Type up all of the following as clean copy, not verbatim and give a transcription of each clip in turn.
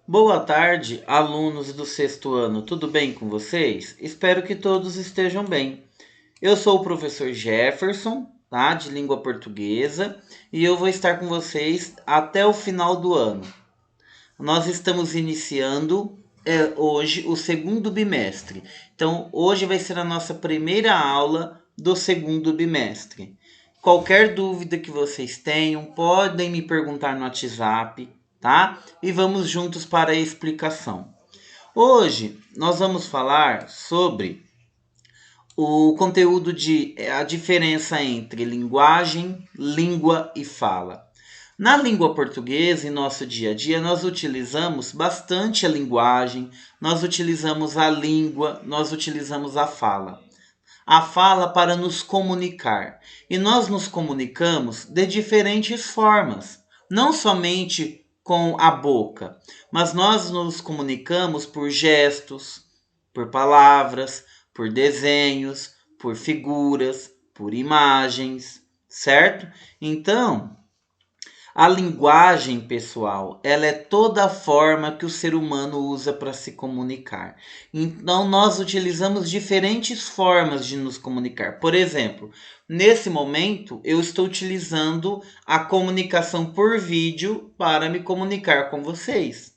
Boa tarde, alunos do sexto ano. Tudo bem com vocês? Espero que todos estejam bem. Eu sou o professor Jefferson, tá? De língua portuguesa, e eu vou estar com vocês até o final do ano. Nós estamos iniciando hoje o segundo bimestre. Então, hoje vai ser a nossa primeira aula do segundo bimestre. Qualquer dúvida que vocês tenham, podem me perguntar no WhatsApp, tá? E vamos juntos para a explicação. Hoje nós vamos falar sobre o conteúdo de a diferença entre linguagem, língua e fala. Na língua portuguesa, em nosso dia a dia, nós utilizamos bastante a linguagem, nós utilizamos a língua, nós utilizamos a fala. A fala para nos comunicar. E nós nos comunicamos de diferentes formas, não somente com a boca, mas nós nos comunicamos por gestos, por palavras, por desenhos, por figuras, por imagens, certo? Então, a linguagem, pessoal, ela é toda a forma que o ser humano usa para se comunicar. Então, nós utilizamos diferentes formas de nos comunicar. Por exemplo, nesse momento, eu estou utilizando a comunicação por vídeo para me comunicar com vocês.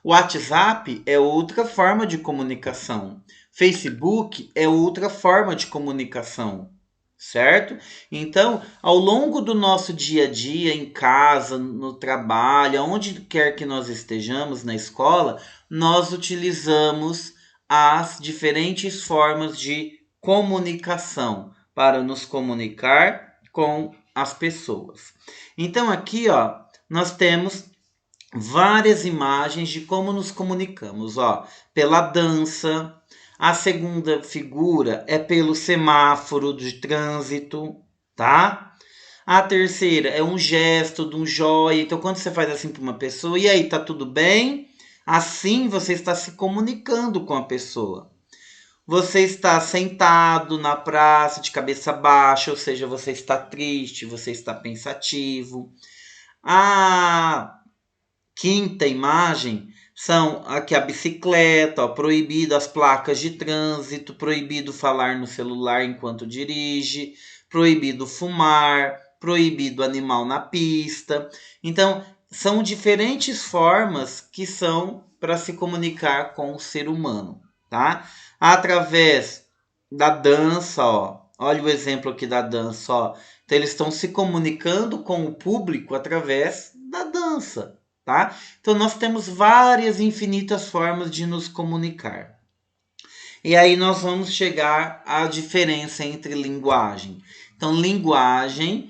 O WhatsApp é outra forma de comunicação. Facebook é outra forma de comunicação, certo? Então, ao longo do nosso dia a dia, em casa, no trabalho, onde quer que nós estejamos, na escola, nós utilizamos as diferentes formas de comunicação para nos comunicar com as pessoas. Então, aqui, ó, nós temos várias imagens de como nos comunicamos, ó, pela dança. A segunda figura é pelo semáforo de trânsito, tá? A terceira é um gesto de um joia. Então, quando você faz assim para uma pessoa, e aí, tá tudo bem? Assim você está se comunicando com a pessoa. Você está sentado na praça de cabeça baixa, ou seja, você está triste, você está pensativo. A quinta imagem são aqui a bicicleta, ó, proibido as placas de trânsito, proibido falar no celular enquanto dirige, proibido fumar, proibido animal na pista. Então, são diferentes formas que são para se comunicar com o ser humano, tá? Através da dança, ó. Olha o exemplo aqui da dança, ó. Então, eles estão se comunicando com o público através da dança, tá? Então nós temos várias infinitas formas de nos comunicar. E aí nós vamos chegar à diferença entre linguagem. Então, linguagem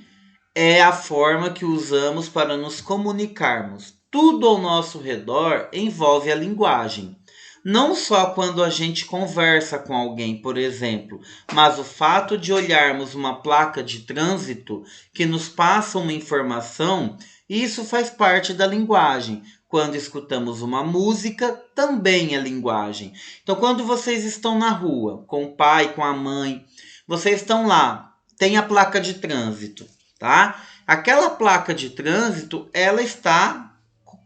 é a forma que usamos para nos comunicarmos. Tudo ao nosso redor envolve a linguagem. Não só quando a gente conversa com alguém, por exemplo, mas o fato de olharmos uma placa de trânsito que nos passa uma informação, isso faz parte da linguagem. Quando escutamos uma música, também é linguagem. Então, quando vocês estão na rua, com o pai, com a mãe, vocês estão lá, tem a placa de trânsito, tá? Aquela placa de trânsito, ela está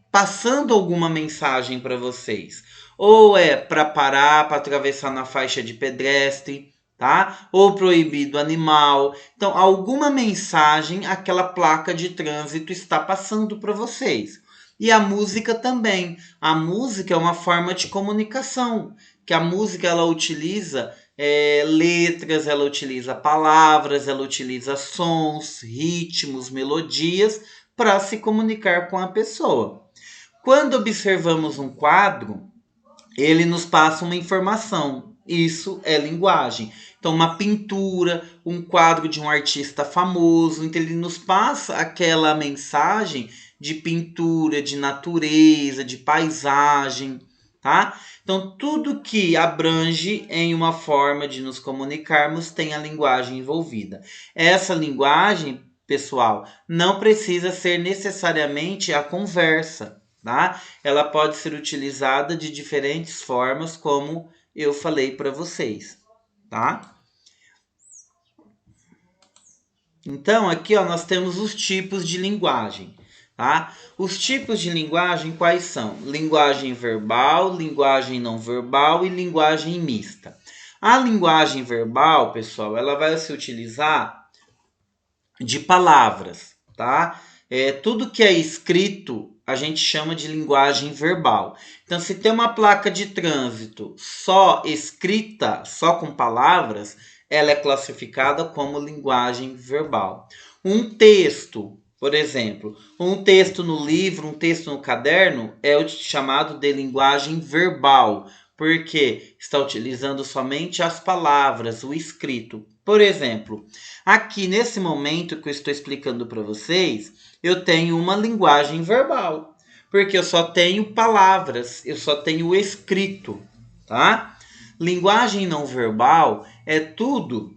passando alguma mensagem para vocês. Ou é para parar, para atravessar na faixa de pedestre, tá? Ou proibido animal. Então, alguma mensagem aquela placa de trânsito está passando para vocês. E a música também. A música é uma forma de comunicação, que a música ela utiliza letras, ela utiliza palavras, ela utiliza sons, ritmos, melodias para se comunicar com a pessoa. Quando observamos um quadro, ele nos passa uma informação. Isso é linguagem. Então, uma pintura, um quadro de um artista famoso, então ele nos passa aquela mensagem de pintura, de natureza, de paisagem, tá? Então, tudo que abrange em uma forma de nos comunicarmos tem a linguagem envolvida. Essa linguagem, pessoal, não precisa ser necessariamente a conversa, tá? Ela pode ser utilizada de diferentes formas, como eu falei para vocês, tá? Então, aqui ó, nós temos os tipos de linguagem. tá? Os tipos de linguagem quais são? Linguagem verbal, linguagem não verbal e linguagem mista. A linguagem verbal, pessoal, ela vai se utilizar de palavras, tá? Tudo que é escrito a gente chama de linguagem verbal. Então, se tem uma placa de trânsito só escrita, só com palavras, ela é classificada como linguagem verbal. Um texto, por exemplo, um texto no livro, um texto no caderno, é o chamado de linguagem verbal, porque está utilizando somente as palavras, o escrito. Por exemplo, aqui nesse momento que eu estou explicando para vocês, eu tenho uma linguagem verbal, porque eu só tenho palavras, eu só tenho o escrito, tá? Linguagem não verbal é tudo,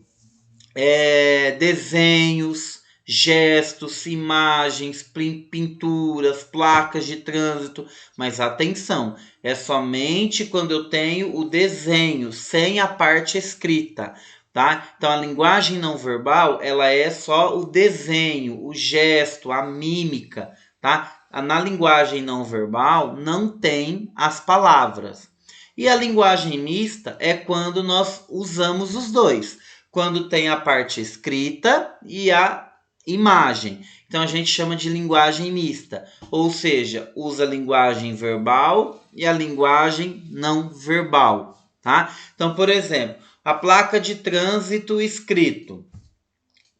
desenhos, gestos, imagens, pinturas, placas de trânsito, mas atenção, é somente quando eu tenho o desenho, sem a parte escrita, tá? Então a linguagem não verbal, ela é só o desenho, o gesto, a mímica, tá? Na linguagem não verbal não tem as palavras. E a linguagem mista é quando nós usamos os dois, quando tem a parte escrita e a imagem. Então a gente chama de linguagem mista, ou seja, usa a linguagem verbal e a linguagem não verbal, tá? Então, por exemplo, a placa de trânsito escrito: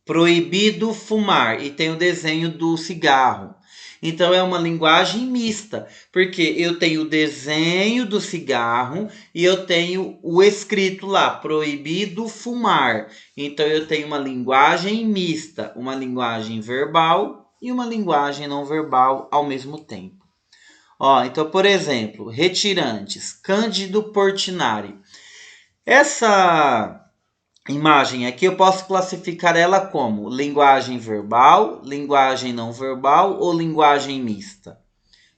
proibido fumar, e tem o desenho do cigarro. Então é uma linguagem mista, porque eu tenho o desenho do cigarro e eu tenho o escrito lá, proibido fumar. Então eu tenho uma linguagem mista, uma linguagem verbal e uma linguagem não verbal ao mesmo tempo. Então, por exemplo, retirantes, Cândido Portinari. Essa imagem aqui eu posso classificar ela como linguagem verbal, linguagem não verbal ou linguagem mista.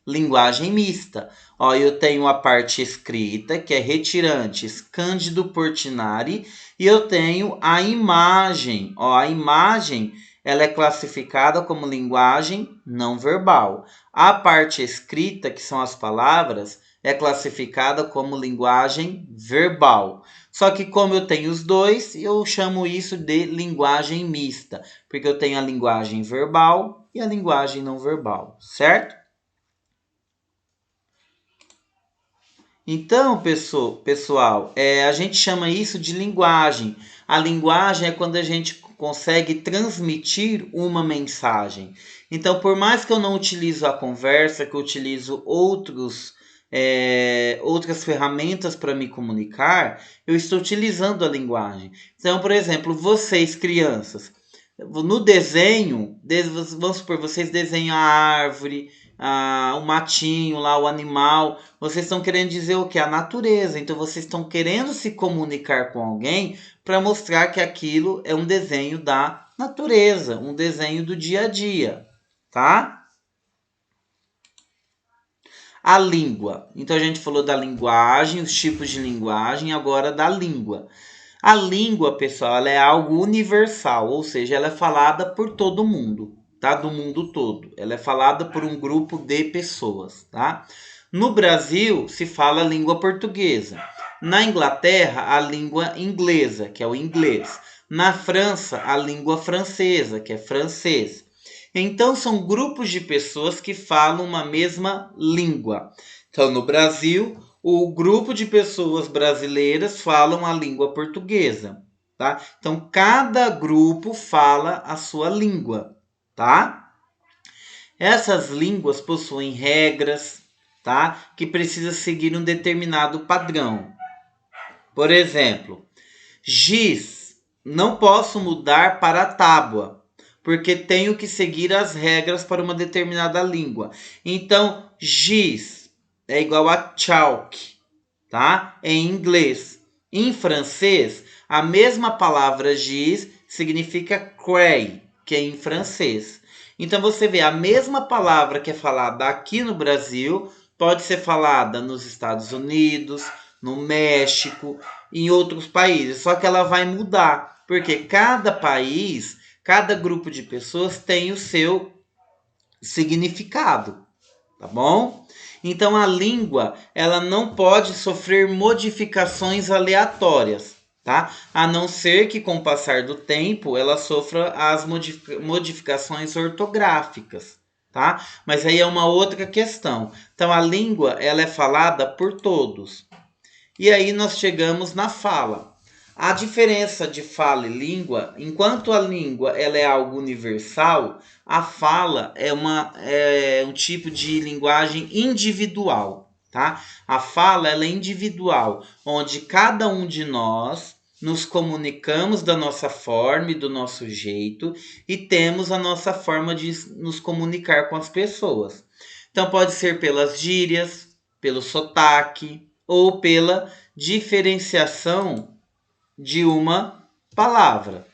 Linguagem mista. Eu tenho a parte escrita, que é retirantes Cândido Portinari, e eu tenho a imagem. A imagem ela é classificada como linguagem não verbal. A parte escrita, que são as palavras, é classificada como linguagem verbal. Só que como eu tenho os dois, eu chamo isso de linguagem mista, porque eu tenho a linguagem verbal e a linguagem não verbal, certo? Então, pessoal, a gente chama isso de linguagem. A linguagem é quando a gente consegue transmitir uma mensagem. Então, por mais que eu não utilize a conversa, que eu utilizo outras ferramentas para me comunicar, eu estou utilizando a linguagem. Então, por exemplo, vocês, crianças, no desenho, vamos supor, vocês desenham a árvore, o matinho lá, o animal. Vocês estão querendo dizer o que? A natureza. Então vocês estão querendo se comunicar com alguém para mostrar que aquilo é um desenho da natureza, um desenho do dia a dia, tá? A língua. Então a gente falou da linguagem, os tipos de linguagem, agora da língua. A língua, pessoal, ela é algo universal, ou seja, ela é falada por todo mundo, tá? Do mundo todo. Ela é falada por um grupo de pessoas, tá? No Brasil, se fala a língua portuguesa. Na Inglaterra, a língua inglesa, que é o inglês. Na França, a língua francesa, que é francês. Então, são grupos de pessoas que falam uma mesma língua. Então, no Brasil, o grupo de pessoas brasileiras falam a língua portuguesa, tá? Então, cada grupo fala a sua língua, tá? Essas línguas possuem regras, tá? Que precisa seguir um determinado padrão. Por exemplo, giz, não posso mudar para tábua, porque tenho que seguir as regras para uma determinada língua. Então, giz é igual a chalk, tá? Em inglês. Em francês, a mesma palavra giz significa cray, que é em francês. Então você vê, a mesma palavra que é falada aqui no Brasil pode ser falada nos Estados Unidos, no México, em outros países, só que ela vai mudar, porque cada país, cada grupo de pessoas tem o seu significado, tá bom? Então a língua, ela não pode sofrer modificações aleatórias, tá? A não ser que com o passar do tempo ela sofra as modificações ortográficas, tá? Mas aí é uma outra questão. Então a língua, ela é falada por todos. E aí nós chegamos na fala. A diferença de fala e língua, enquanto a língua ela é algo universal, a fala é um tipo de linguagem individual, tá? A fala ela é individual, onde cada um de nós nos comunicamos da nossa forma e do nosso jeito e temos a nossa forma de nos comunicar com as pessoas. Então pode ser pelas gírias, pelo sotaque ou pela diferenciação de uma palavra,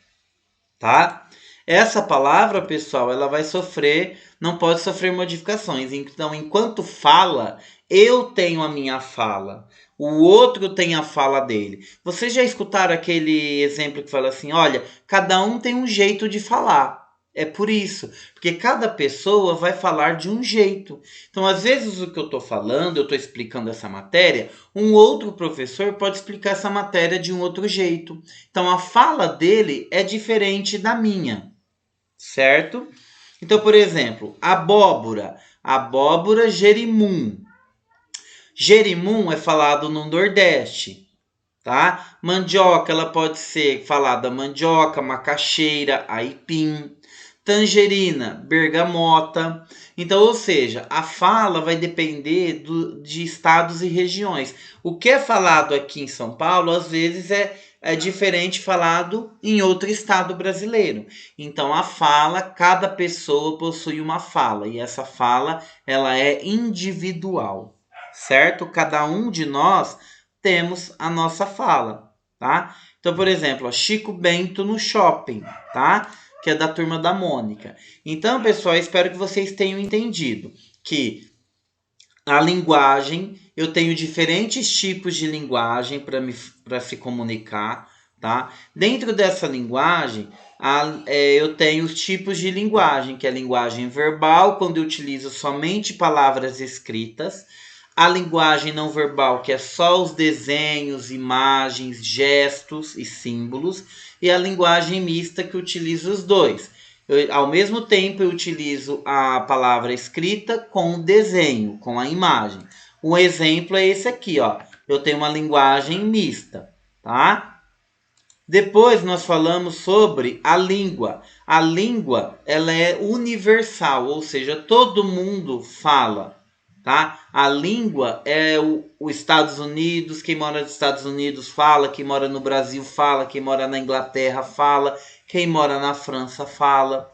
tá? Essa palavra, pessoal, ela vai sofrer, não pode sofrer modificações. Então, enquanto fala, eu tenho a minha fala, o outro tem a fala dele. Vocês já escutaram aquele exemplo que fala assim: olha, cada um tem um jeito de falar. É por isso, porque cada pessoa vai falar de um jeito. Então, às vezes, o que eu estou falando, eu estou explicando essa matéria, um outro professor pode explicar essa matéria de um outro jeito. Então, a fala dele é diferente da minha, certo? Então, por exemplo, abóbora. Abóbora jerimum. Jerimum é falado no Nordeste, tá? Mandioca, ela pode ser falada mandioca, macaxeira, aipim. Tangerina, bergamota. Então, ou seja, a fala vai depender de estados e regiões. O que é falado aqui em São Paulo, às vezes, é diferente falado em outro estado brasileiro. Então, a fala, cada pessoa possui uma fala. E essa fala, ela é individual, certo? Cada um de nós temos a nossa fala, tá? Então, por exemplo, Chico Bento no shopping, tá? Que é da turma da Mônica. Então, pessoal, espero que vocês tenham entendido que a linguagem, eu tenho diferentes tipos de linguagem para se comunicar, tá? Dentro dessa linguagem, eu tenho os tipos de linguagem, que é a linguagem verbal, quando eu utilizo somente palavras escritas, a linguagem não verbal, que é só os desenhos, imagens, gestos e símbolos, e a linguagem mista, que utiliza os dois. Ao mesmo tempo, eu utilizo a palavra escrita com o desenho, com a imagem. Um exemplo é esse aqui, ó. Eu tenho uma linguagem mista, tá? Depois nós falamos sobre a língua. A língua, ela é universal, ou seja, todo mundo fala, tá? A língua é os Estados Unidos, quem mora nos Estados Unidos fala, quem mora no Brasil fala, quem mora na Inglaterra fala, quem mora na França fala.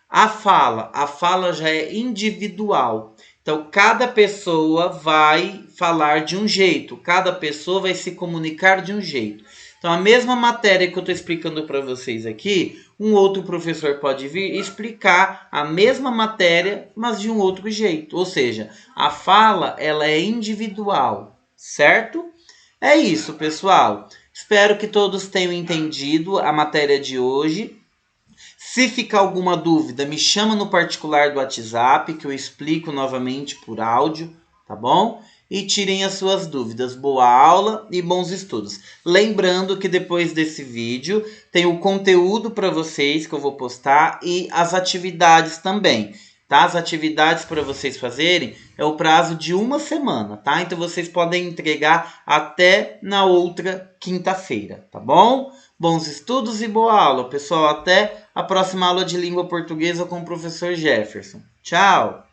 A fala já é individual. Então, cada pessoa vai falar de um jeito, cada pessoa vai se comunicar de um jeito. Então, a mesma matéria que eu estou explicando para vocês aqui, um outro professor pode vir e explicar a mesma matéria, mas de um outro jeito. Ou seja, a fala, ela é individual, certo? É isso, pessoal. Espero que todos tenham entendido a matéria de hoje. Se ficar alguma dúvida, me chama no particular do WhatsApp, que eu explico novamente por áudio, tá bom? E tirem as suas dúvidas. Boa aula e bons estudos. Lembrando que depois desse vídeo tem o conteúdo para vocês que eu vou postar e as atividades também, tá? As atividades para vocês fazerem é o prazo de uma semana, tá? Então vocês podem entregar até na outra quinta-feira, tá bom? Bons estudos e boa aula, pessoal. Até a próxima aula de língua portuguesa com o professor Jefferson. Tchau!